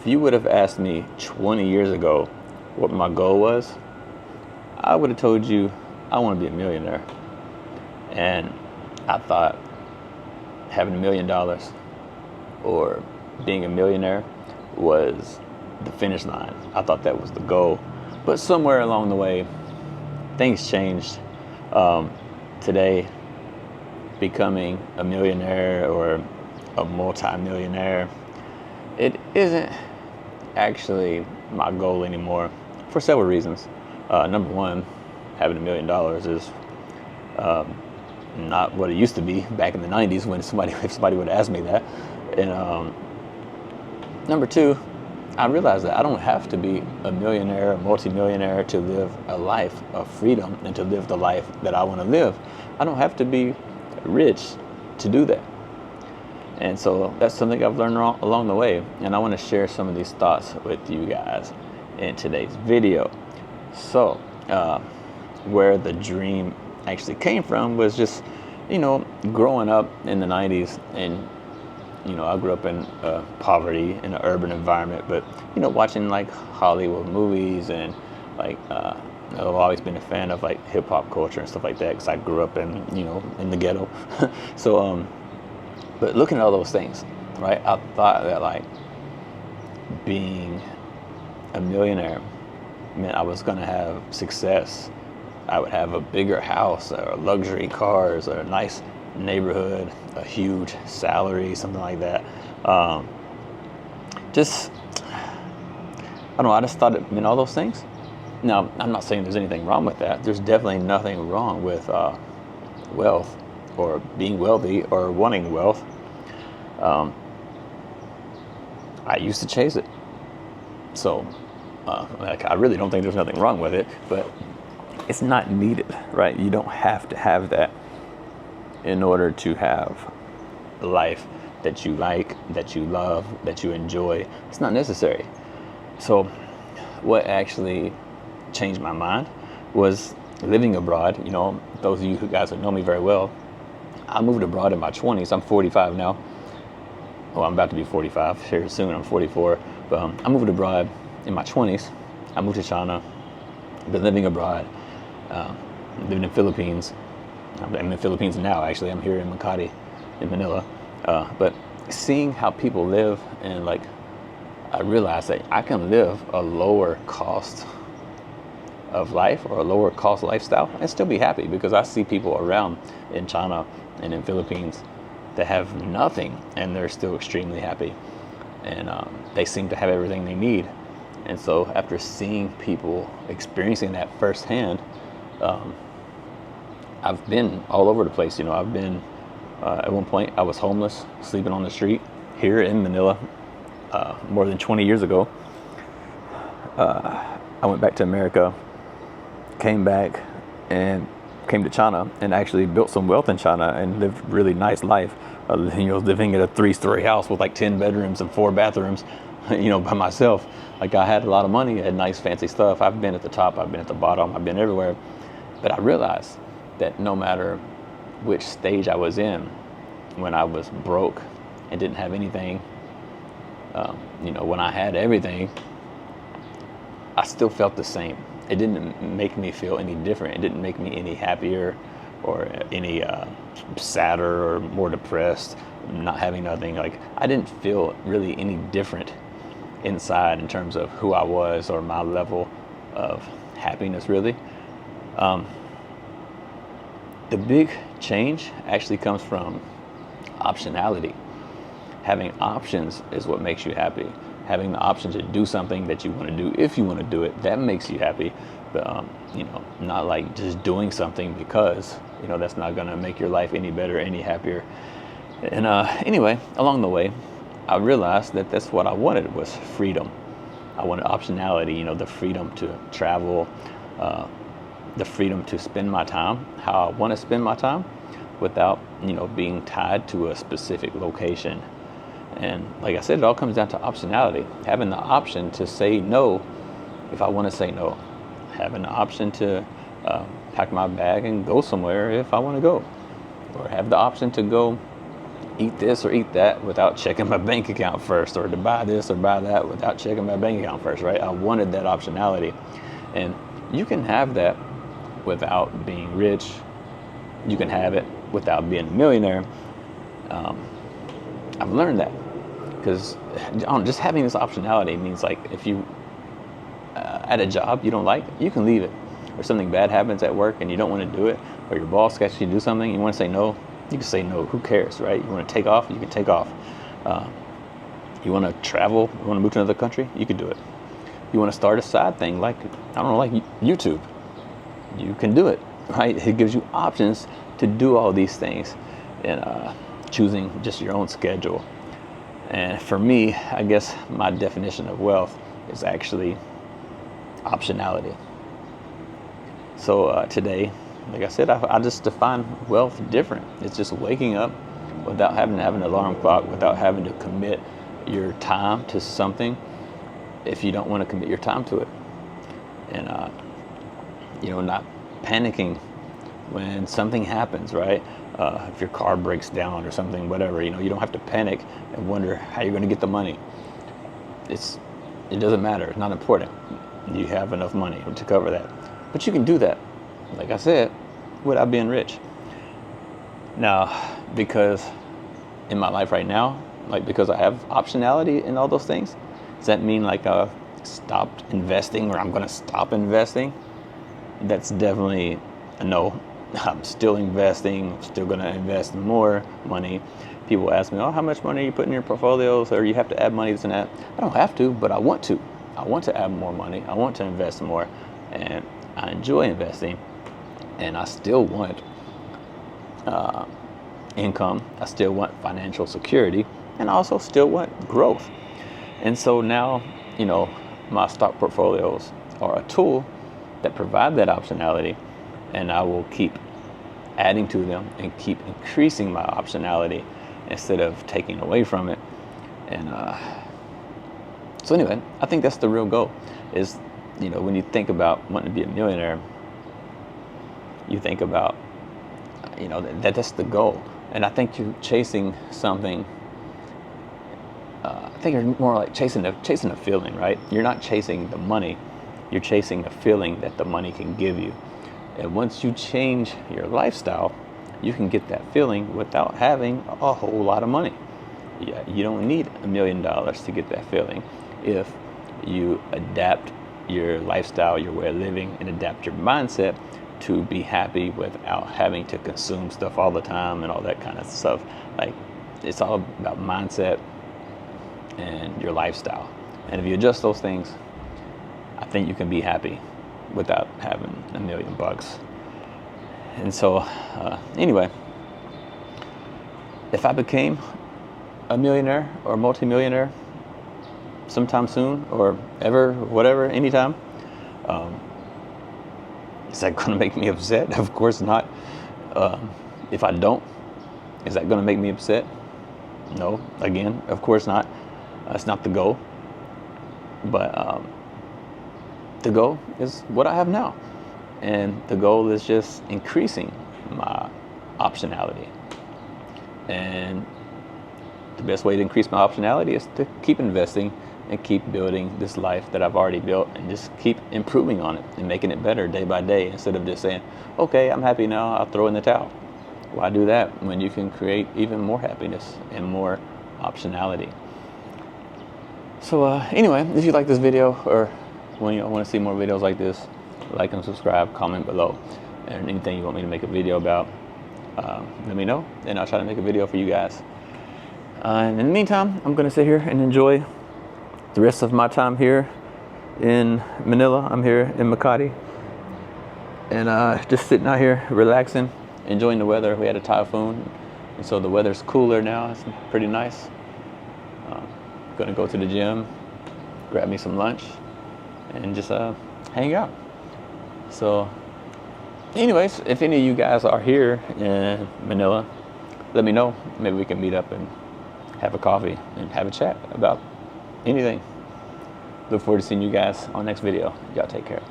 if you would have asked me 20 years ago what my goal was, I would have told you I want to be a millionaire. And I thought having $1 million or being a millionaire was the finish line. I thought that was the goal. But somewhere along the way, things changed. Today, becoming a millionaire or a multi-millionaire, it isn't actually my goal anymore for several reasons. Number one, having $1 million is not what it used to be back in the 90s when if somebody would ask me that. And number two, I realized that I don't have to be a millionaire, a multimillionaire to live a life of freedom and to live the life that I want to live. I don't have to be rich to do that. And so that's something I've learned along the way. And I want to share some of these thoughts with you guys in today's video. So where the dream actually came from was just, growing up in the 90s. And I grew up in poverty in an urban environment, but watching like Hollywood movies and like I've always been a fan of like hip hop culture and stuff like that because I grew up in in the ghetto. So but looking at all those things, right? I thought that like being a millionaire meant I was gonna have success. I would have a bigger house or luxury cars or a nice neighborhood, a huge salary, something like that. I just thought it meant all those things. Now, I'm not saying there's anything wrong with that. There's definitely nothing wrong with wealth or being wealthy or wanting wealth. I used to chase it. So, I really don't think there's nothing wrong with it, but it's not needed, right? You don't have to have that in order to have a life that you like, that you love, that you enjoy. It's not necessary. So what actually changed my mind was living abroad. Those of you who guys who know me very well, I moved abroad in my 20s. I'm 45 now. Well, I'm about to be 45 here soon. I'm 44. But I moved abroad in my 20s. I moved to China. Been living abroad. Living in the Philippines. I'm in the Philippines now, actually. I'm here in Makati, in Manila. But seeing how people live, and like, I realized that I can live a lower cost of life or a lower cost lifestyle and still be happy, because I see people around in China and in Philippines that have nothing and they're still extremely happy. And they seem to have everything they need. And so after seeing people experiencing that firsthand, I've been all over the place. I've been, at one point I was homeless, sleeping on the street here in Manila, more than 20 years ago. I went back to America, came back and came to China and actually built some wealth in China and lived a really nice life. Living in a 3-story house with like 10 bedrooms and 4 bathrooms, by myself. Like, I had a lot of money, I had nice fancy stuff. I've been at the top, I've been at the bottom, I've been everywhere. But I realized that no matter which stage I was in, when I was broke and didn't have anything, when I had everything, I still felt the same. It didn't make me feel any different. It didn't make me any happier or any sadder or more depressed, not having nothing. Like, I didn't feel really any different inside in terms of who I was or my level of happiness, really. The big change actually comes from optionality. Having options is what makes you happy. Having the option to do something that you want to do, if you want to do it, that makes you happy. But not like just doing something because that's not going to make your life any better, any happier. And anyway, along the way, I realized that that's what I wanted, was freedom. I wanted optionality, the freedom to travel, the freedom to spend my time how I want to spend my time without, being tied to a specific location. And like I said, it all comes down to optionality. Having the option to say no if I want to say no. Having the option to pack my bag and go somewhere if I want to go. Or have the option to go eat this or eat that without checking my bank account first, or to buy this or buy that without checking my bank account first, right? I wanted that optionality. And you can have that without being rich. You can have it without being a millionaire. I've learned that because just having this optionality means, like, if you at a job you don't like, you can leave it. Or something bad happens at work and you don't want to do it, or your boss asks you to do something, you want to say no, you can say no. Who cares, right? You want to take off, you can take off. You want to travel, you want to move to another country, you can do it. You want to start a side thing like, I don't know, like YouTube, you can do it, right? It gives you options to do all these things, and choosing just your own schedule. And for me, I guess my definition of wealth is actually optionality. So today, like I said, I just define wealth different. It's just waking up without having to have an alarm clock, without having to commit your time to something if you don't want to commit your time to it. And, not panicking when something happens, right? If your car breaks down or something, whatever, you don't have to panic and wonder how you're going to get the money. It doesn't matter. It's not important. You have enough money to cover that. But you can do that, like I said, without being rich. Now, because in my life right now, like, because I have optionality in all those things, does that mean like I've stopped investing, or I'm going to stop investing? That's definitely a no. I'm still investing. I'm still going to invest more money. People ask me, how much money are you putting in your portfolios, or you have to add money, this and that. I don't have to, but I want to. I want to add more money. I want to invest more. And I enjoy investing. And I still want income. I still want financial security. And I also still want growth. And so now, my stock portfolios are a tool that provide that optionality. And I will keep adding to them and keep increasing my optionality instead of taking away from it. And so anyway, I think that's the real goal. Is, when you think about wanting to be a millionaire, you think about, that's the goal. And I think you're chasing something. I think you're more like chasing a feeling, right? You're not chasing the money. You're chasing the feeling that the money can give you. And once you change your lifestyle, you can get that feeling without having a whole lot of money. Yeah, you don't need $1 million to get that feeling if you adapt your lifestyle, your way of living, and adapt your mindset to be happy without having to consume stuff all the time and all that kind of stuff. Like, it's all about mindset and your lifestyle. And if you adjust those things, I think you can be happy without having $1 million. And so, anyway, if I became a millionaire or multimillionaire sometime soon, or ever, whatever, anytime, is that going to make me upset? Of course not. If I don't, is that going to make me upset? No. Again, of course not. That's not the goal. But the goal is what I have now. And the goal is just increasing my optionality. And the best way to increase my optionality is to keep investing and keep building this life that I've already built, and just keep improving on it and making it better day by day, instead of just saying, okay, I'm happy now, I'll throw in the towel. Why do that when you can create even more happiness and more optionality? So anyway, if you like this video, or when you want to see more videos like this, like and subscribe, comment below. And anything you want me to make a video about, let me know, and I'll try to make a video for you guys. And in the meantime, I'm going to sit here and enjoy the rest of my time here in Manila. I'm here in Makati, and just sitting out here relaxing, enjoying the weather. We had a typhoon, and so the weather's cooler now. It's pretty nice. Gonna go to the gym, grab me some lunch, and just hang out. So anyways, if any of you guys are here in Manila, let me know. Maybe we can meet up and have a coffee and have a chat about anything. Look forward to seeing you guys on the next video. Y'all take care.